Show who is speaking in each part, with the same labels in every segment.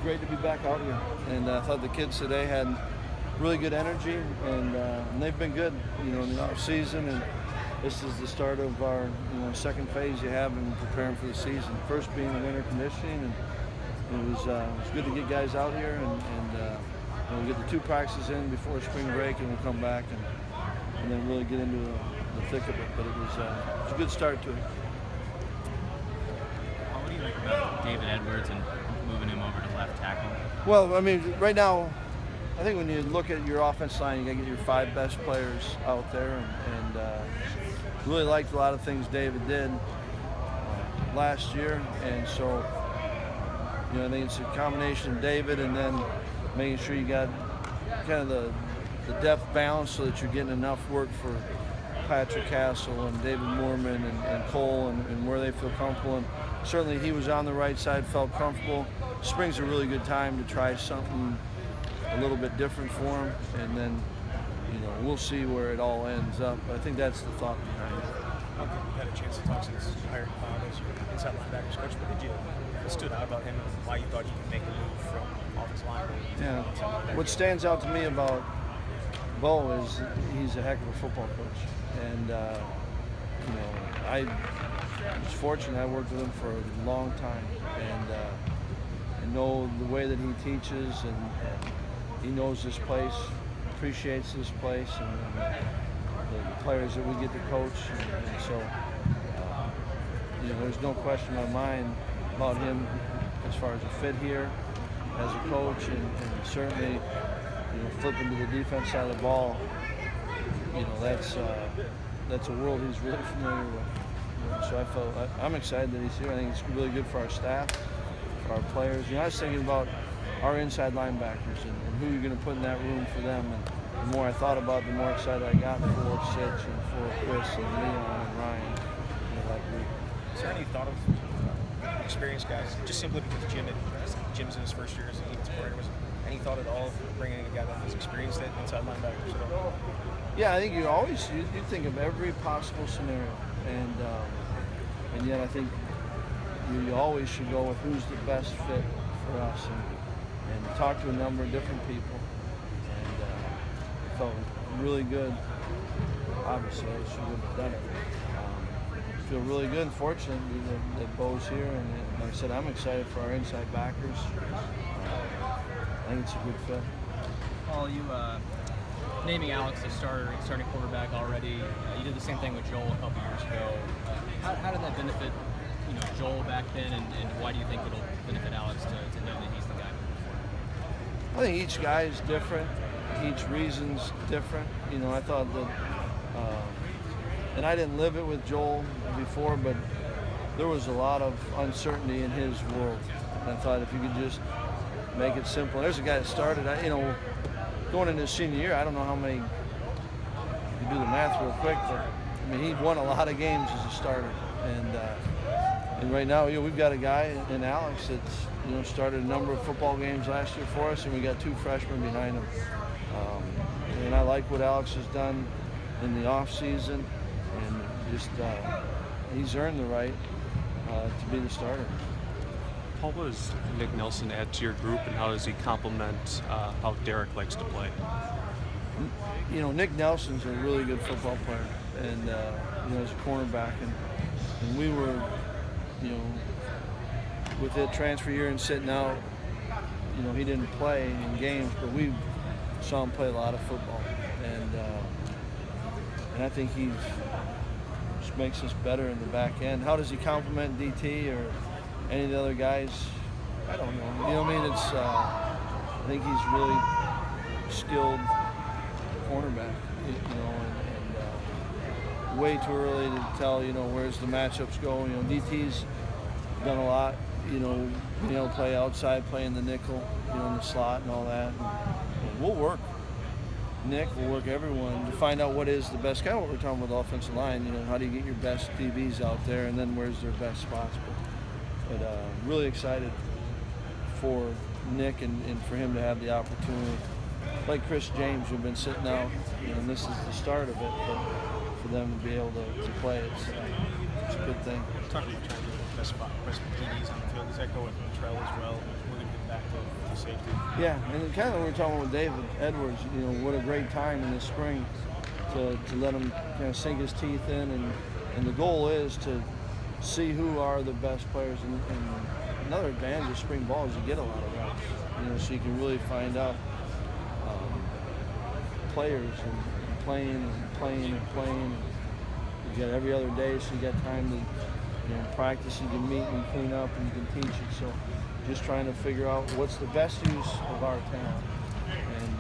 Speaker 1: great to be back out here, and I thought the kids today had really good energy, and they've been good, in the off season, and this is the start of our second phase you have in preparing for the season. First being the winter conditioning, and it was good to get guys out here, and we get the 2 practices in before spring break, and we'll come back and then really get into the thick of it. But it was a good start to it.
Speaker 2: What do you think about David Edwards and moving him over to left tackle?
Speaker 1: Well, I mean, right now, I think when you look at your offense line, you got to get your 5 best players out there, and really liked a lot of things David did last year, and so I think it's a combination of David and then making sure you got kind of the depth balance so that you're getting enough work for Patrick Castle and David Moorman and Cole and where they feel comfortable. And certainly he was on the right side, felt comfortable. Spring's a really good time to try something a little bit different for him, and then we'll see where it all ends up. I think that's the thought behind it.
Speaker 3: Okay, you had a chance to talk to this hired as your inside linebackers coach. What stood out about him and why you thought he could make a move from offensive line to inside linebacker?
Speaker 1: What stands out to me about Bo is he's a heck of a football coach, and I was fortunate. I worked with him for a long time, and I know the way that he teaches, and he knows this place, appreciates this place, and the players that we get to coach, and so there's no question in my mind about him as far as a fit here as a coach, and certainly flipping to the defense side of the ball, that's a world he's really familiar with. So I'm excited that he's here. I think it's really good for our staff, for our players. I was thinking about our inside linebackers and who you're going to put in that room for them. And the more I thought about it, the more excited I got for Sitch and for Chris and Leon and Ryan.
Speaker 3: Is there any thought of experienced guys, just simply because Jim's in his first year as a defensive coordinator, was any thought at all of bringing in a guy that has experienced it inside linebackers at all?
Speaker 1: Yeah, I think you think of every possible scenario, and yet I think you always should go with who's the best fit for us, and talk to a number of different people, and it felt really good. Obviously, I should have done it. Feel really good and fortunate that Bo's here, and like I said, I'm excited for our inside backers. I think it's a good fit.
Speaker 2: Paul, you naming Alex the starting quarterback already. You did the same thing with Joel a couple years ago. How did that benefit Joel back then, and why do you think it'll benefit Alex to know that he's the guy moving forward?
Speaker 1: I think each guy is different. Each reason's different. I thought that, and I didn't live it with Joel before, but there was a lot of uncertainty in his world. And I thought if you could just make it simple. There's a guy that started, going into his senior year, I don't know how many, you can do the math real quick, but he won a lot of games as a starter. And right now, we've got a guy in Alex that's, started a number of football games last year for us, and we got 2 freshmen behind him. And I like what Alex has done in the off season, and just he's earned the right to be the starter.
Speaker 4: How does Nick Nelson add to your group, and how does he complement how Derek likes to play?
Speaker 1: Nick Nelson's a really good football player, and as a cornerback, and we were, with the transfer year and sitting out, he didn't play in games, but we saw him play a lot of football, and I think he just makes us better in the back end. How does he complement DT or any of the other guys? I don't know. It's I think he's really skilled cornerback. And way too early to tell. Where's the matchups go. DT's done a lot. Play outside, play in the nickel, in the slot and all that. And we'll work. Nick will work everyone to find out what is the best. Kind of what we're talking about the offensive line. How do you get your best DBs out there, and then where's their best spots? But really excited for Nick and for him to have the opportunity. Like Chris James, who've been sitting out, and this is the start of it, but for them to be able to play, it's a good thing.
Speaker 3: Talking about trying to get the best DBs on the field, does that go with Trell as well? back to safety.
Speaker 1: Yeah, and kind of we were talking about with David Edwards, what a great time in the spring to let him kind of sink his teeth in, and the goal is to see who are the best players. And another advantage of spring ball is you get a lot of reps, so you can really find out players and playing. You get every other day, so you got time to practice. You can meet and clean up, and you can teach it. So just trying to figure out what's the best use of our talent, and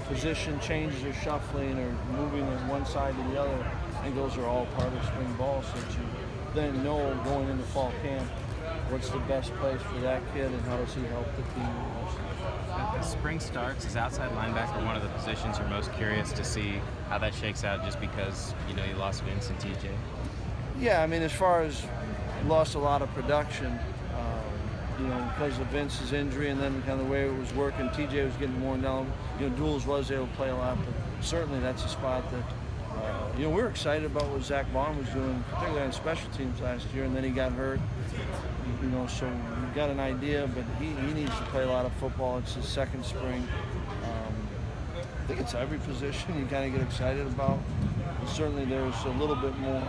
Speaker 1: position changes or shuffling or moving on one side to the other. I think those are all part of spring ball, so that you then know going into fall camp what's the best place for that kid and how does he help the team.
Speaker 5: As spring starts, is outside linebacker one of the positions you're most curious to see how that shakes out, just because you lost Vince and TJ?
Speaker 1: Yeah, I mean, as far as lost a lot of production, because of Vince's injury and then kind of the way it was working, TJ was getting worn down. Duels was able to play a lot, but certainly that's a spot that we were excited about what Zach Vaughn was doing, particularly on special teams last year, and then he got hurt. So we got an idea, but he needs to play a lot of football. It's his second spring. I think it's every position you kind of get excited about. And certainly there's a little bit more.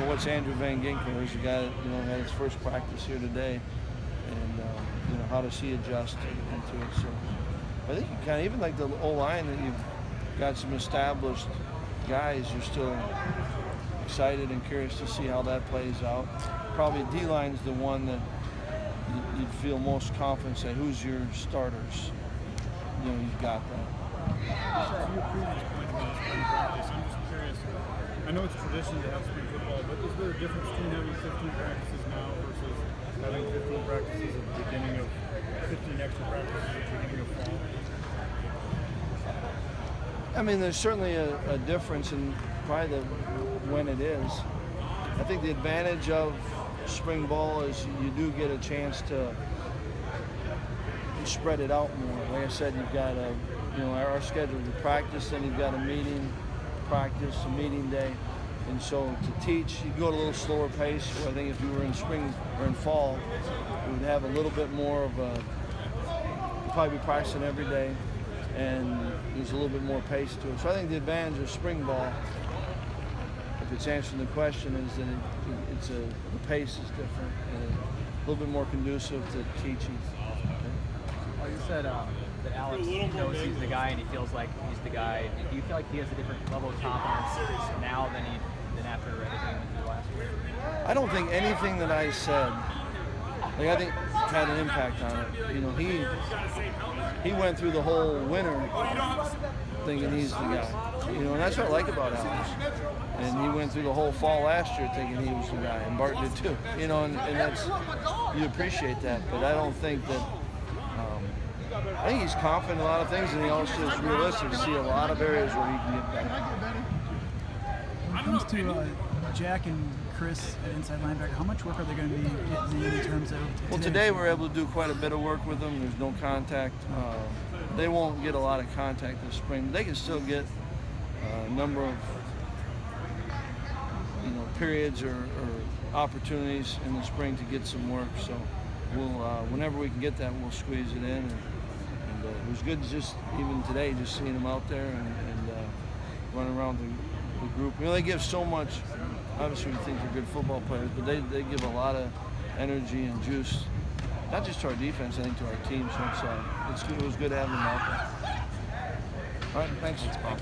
Speaker 1: What's Andrew Van Ginkel? He's a guy that had his first practice here today, and how does he adjust into it? So I think you kind of, even like the O-line that you've got some established guys, you're still excited and curious to see how that plays out. Probably D-line's the one that you'd feel most confident say, who's your starters? You've got that.
Speaker 6: To your previous point about spring practice, I'm just curious. I know it's tradition to have spring football, but is there a difference between having 15 practices now versus having 15 practices at the beginning of 15 extra practices at the beginning of fall?
Speaker 1: I mean, there's certainly a difference in probably when it is. I think the advantage of spring ball is you do get a chance to spread it out more. Like I said, you've got our schedule to practice, then you've got a meeting, practice, a meeting day. And so to teach, you go at a little slower pace. Where I think if you were in spring or in fall, we would have a little bit more of probably be practicing every day, and there's a little bit more pace to it. So I think the advantage of spring ball, if it's answering the question, is that the pace is different and a little bit more conducive to teaching.
Speaker 2: Well, you said that Alex knows he's the guy and he feels like he's the guy. Do you feel like he has a different level of confidence now than after everything he went through last year?
Speaker 1: I don't think anything that I said, I think had an impact on it. He went through the whole winter thinking he's the guy. And that's what I like about Alex. And he went through the whole fall last year thinking he was the guy, and Bart did too. And that's, you appreciate that. But I don't think that. I think he's confident in a lot of things, and he also is realistic to see a lot of areas where he can get better.
Speaker 7: When it comes to Jack and Chris at inside linebacker, how much work are they going to be getting in terms of
Speaker 1: Well, today we're able to do quite a bit of work with them. There's no contact. They won't get a lot of contact this spring. They can still get a number of periods or opportunities in the spring to get some work. So we'll whenever we can get that, we'll squeeze it in. And it was good just even today, just seeing them out there and running around the group. They give so much. Obviously, we think they're good football players, but they give a lot of energy and juice, not just to our defense, I think to our team. So it's good. It was good having them out there. All right, thanks.
Speaker 4: Thanks, Paul.